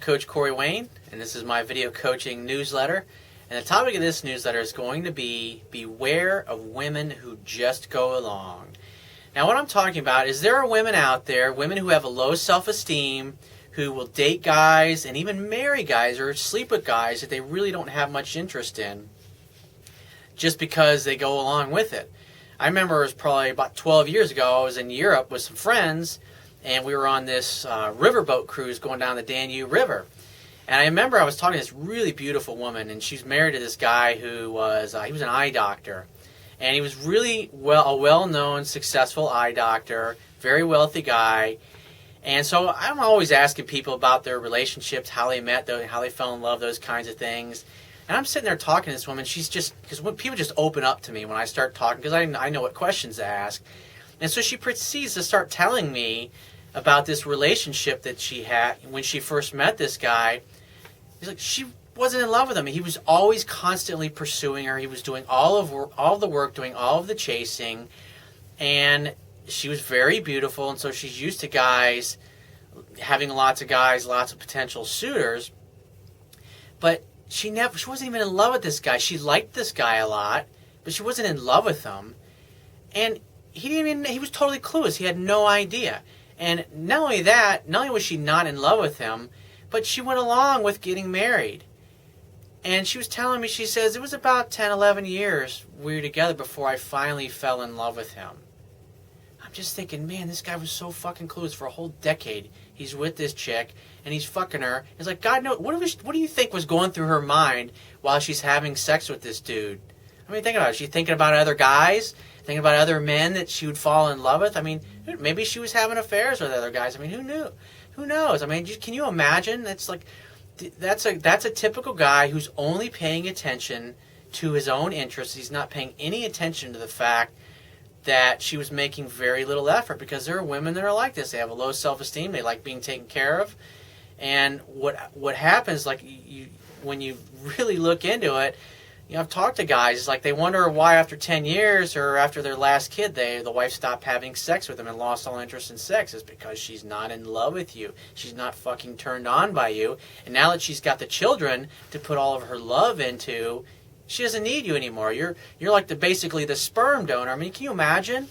Coach Corey Wayne, and this is my video coaching newsletter. And the topic of this newsletter is going to be beware of women who just go along. Now, what I'm talking about is there are women out there, women who have a low self-esteem, who will date guys and even marry guys or sleep with guys that they really don't have much interest in just because they go along with it. I remember it was probably about 12 years ago, I was in Europe with some friends, and we were on this riverboat cruise going down the Danube River. And I remember I was talking to this really beautiful woman, and she's married to this guy who was, he was an eye doctor. And he was really a well-known, successful eye doctor, very wealthy guy. And so I'm always asking people about their relationships, how they met, how they fell in love, those kinds of things. And I'm sitting there talking to this woman. She's just, because when people just open up to me when I start talking, because I know what questions to ask. And so she proceeds to start telling me about this relationship that she had when she first met this guy. He's like, she wasn't in love with him. He was always constantly pursuing her. He was doing all of the work, doing all of the chasing. And she was very beautiful, and so she's used to guys, having lots of guys, lots of potential suitors. But she wasn't even in love with this guy. She liked this guy a lot, but she wasn't in love with him. And he was totally clueless. He had no idea. And not only was she not in love with him, but she went along with getting married. And she was telling me, she says, it was about 10, 11 years we were together before I finally fell in love with him. I'm just thinking, man, this guy was so fucking clueless for a whole decade. He's with this chick, and he's fucking her. It's like, God knows, what do you think was going through her mind while she's having sex with this dude? I mean, think about it. She's thinking about other guys, thinking about other men that she would fall in love with. I mean, maybe she was having affairs with other guys. I mean, who knew? Who knows? I mean, can you imagine? That's a typical guy who's only paying attention to his own interests. He's not paying any attention to the fact that she was making very little effort, because there are women that are like this. They have a low self-esteem. They like being taken care of. And what happens, like, when you really look into it, I've talked to guys, it's like they wonder why after 10 years or after their last kid, the wife stopped having sex with them and lost all interest in sex. It's because she's not in love with you. She's not fucking turned on by you. And now that she's got the children to put all of her love into, she doesn't need you anymore. You're like basically the sperm donor. I mean, can you imagine?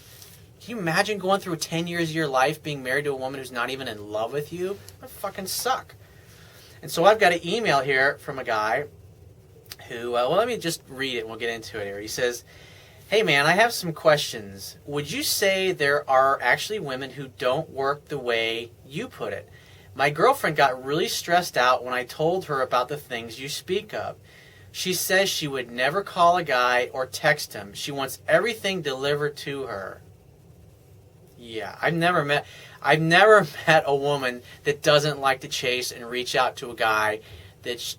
Can you imagine going through 10 years of your life being married to a woman who's not even in love with you? That would fucking suck. And so I've got an email here from a guy who, let me just read it and we'll get into it here. He says, hey man, I have some questions. Would you say there are actually women who don't work the way you put it? My girlfriend got really stressed out when I told her about the things you speak of. She says she would never call a guy or text him. She wants everything delivered to her. Yeah, I've never met a woman that doesn't like to chase and reach out to a guy.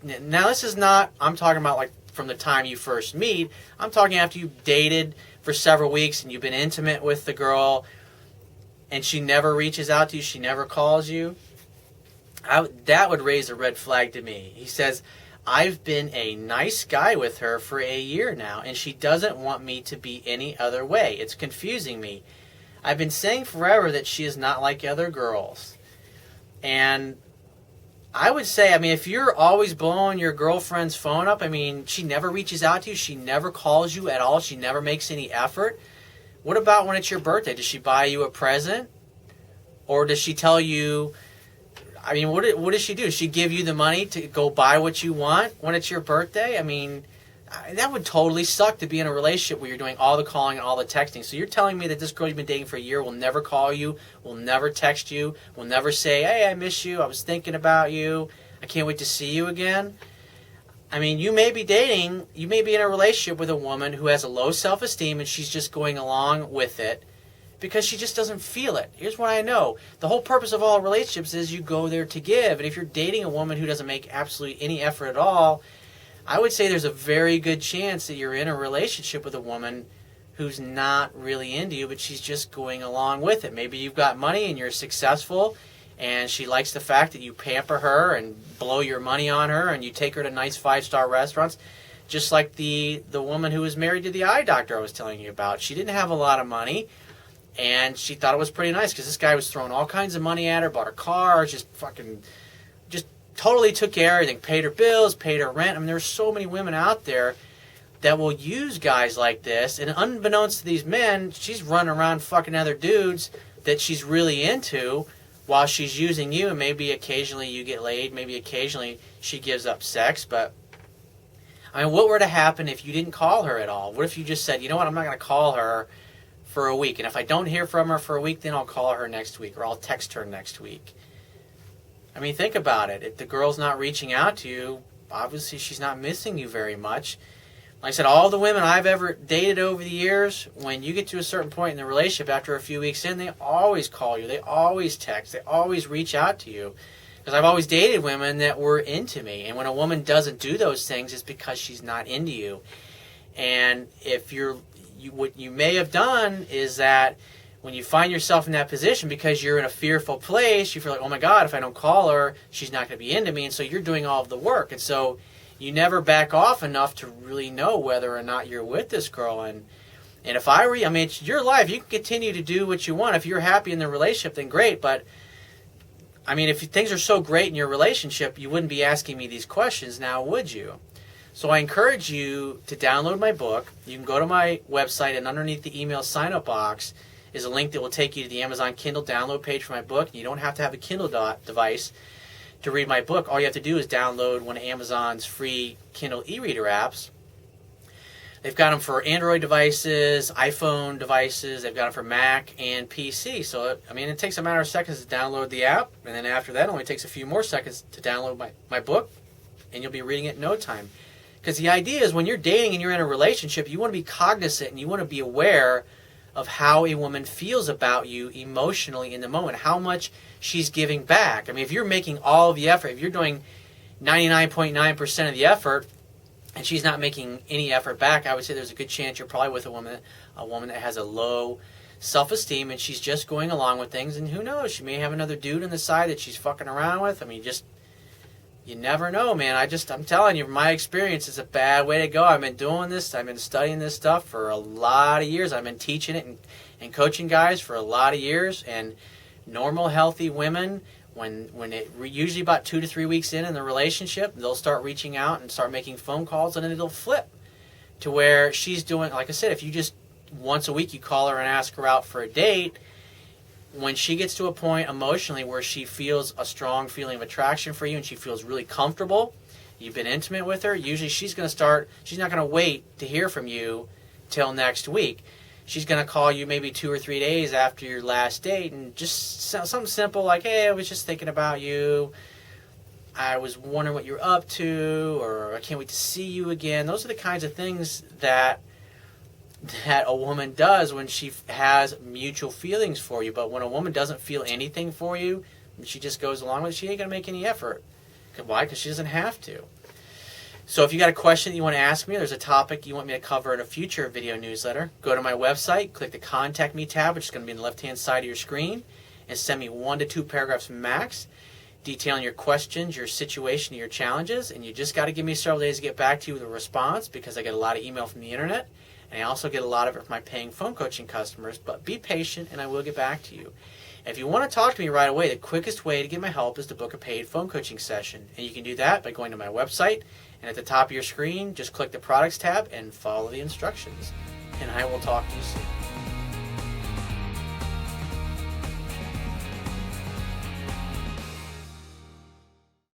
Now this is not, I'm talking about like from the time you first meet. I'm talking after you've dated for several weeks and you've been intimate with the girl and she never reaches out to you, she never calls you. That would raise a red flag to me. He says, I've been a nice guy with her for a year now, and she doesn't want me to be any other way. It's confusing me. I've been saying forever that she is not like other girls. And I would say, I mean, if you're always blowing your girlfriend's phone up, I mean, she never reaches out to you, she never calls you at all, she never makes any effort. What about when it's your birthday? Does she buy you a present? Or does she tell you, I mean, what does she do? Does she give you the money to go buy what you want when it's your birthday? I mean, that would totally suck to be in a relationship where you're doing all the calling and all the texting. So you're telling me that this girl you've been dating for a year will never call you, will never text you, will never say, hey, I miss you, I was thinking about you, I can't wait to see you again? I mean, you may be in a relationship with a woman who has a low self-esteem and she's just going along with it because she just doesn't feel it. Here's what I know. The whole purpose of all relationships is you go there to give. And if you're dating a woman who doesn't make absolutely any effort at all, I would say there's a very good chance that you're in a relationship with a woman who's not really into you, but she's just going along with it. Maybe you've got money and you're successful, and she likes the fact that you pamper her and blow your money on her, and you take her to nice 5-star restaurants, just like the woman who was married to the eye doctor I was telling you about. She didn't have a lot of money, and she thought it was pretty nice because this guy was throwing all kinds of money at her, bought her car, just totally took care of everything, paid her bills, paid her rent. I mean, there's so many women out there that will use guys like this, and unbeknownst to these men, she's running around fucking other dudes that she's really into while she's using you, and maybe occasionally you get laid, maybe occasionally she gives up sex. But I mean, what were to happen if you didn't call her at all? What if you just said, you know what, I'm not going to call her for a week, and if I don't hear from her for a week, then I'll call her next week, or I'll text her next week. I mean, think about it. If the girl's not reaching out to you, obviously she's not missing you very much. Like I said, all the women I've ever dated over the years, when you get to a certain point in the relationship, after a few weeks in, they always call you, they always text, they always reach out to you. Because I've always dated women that were into me. And when a woman doesn't do those things, it's because she's not into you. And if what you may have done is that when you find yourself in that position, because you're in a fearful place, you feel like, oh my God, if I don't call her, she's not going to be into me. And so you're doing all of the work. And so you never back off enough to really know whether or not you're with this girl. And if I mean, it's your life. You can continue to do what you want. If you're happy in the relationship, then great. But I mean, if things are so great in your relationship, you wouldn't be asking me these questions now, would you? So I encourage you to download my book. You can go to my website, and underneath the email sign-up box is a link that will take you to the Amazon Kindle download page for my book. You don't have to have a Kindle device to read my book. All you have to do is download one of Amazon's free Kindle e-reader apps. They've got them for Android devices, iPhone devices. They've got them for Mac and PC. So, I mean, it takes a matter of seconds to download the app, and then after that, it only takes a few more seconds to download my book, and you'll be reading it in no time. Because the idea is when you're dating and you're in a relationship, you want to be cognizant and you want to be aware of how a woman feels about you emotionally in the moment, how much she's giving back. I mean, if you're making all of the effort, if you're doing 99.9% of the effort, and she's not making any effort back, I would say there's a good chance you're probably with a woman that has a low self-esteem, and she's just going along with things, and who knows, she may have another dude on the side that she's fucking around with. I mean, you never know, man. I'm telling you, my experience is a bad way to go. I've been doing this, I've been studying this stuff for a lot of years. I've been teaching it and coaching guys for a lot of years, and normal, healthy women, when usually about 2 to 3 weeks in the relationship, they'll start reaching out and start making phone calls, and then it'll flip to where she's doing, like I said, if you just once a week you call her and ask her out for a date, when she gets to a point emotionally where she feels a strong feeling of attraction for you and she feels really comfortable, you've been intimate with her, usually she's not going to wait to hear from you till next week. She's going to call you maybe 2 or 3 days after your last date, and just something simple like, hey, I was just thinking about you. I was wondering what you're up to, or I can't wait to see you again. Those are the kinds of things that a woman does when she has mutual feelings for you. But when a woman doesn't feel anything for you, she just goes along with it, she ain't going to make any effort. Why? Because she doesn't have to. So if you got a question that you want to ask me, or there's a topic you want me to cover in a future video newsletter, go to my website, click the Contact Me tab, which is going to be on the left-hand side of your screen, and send me 1 to 2 paragraphs max detailing your questions, your situation, your challenges, and you just got to give me several days to get back to you with a response, because I get a lot of email from the internet, and I also get a lot of it from my paying phone coaching customers. But be patient, and I will get back to you. If you want to talk to me right away, the quickest way to get my help is to book a paid phone coaching session. And you can do that by going to my website, and at the top of your screen, just click the Products tab and follow the instructions. And I will talk to you soon.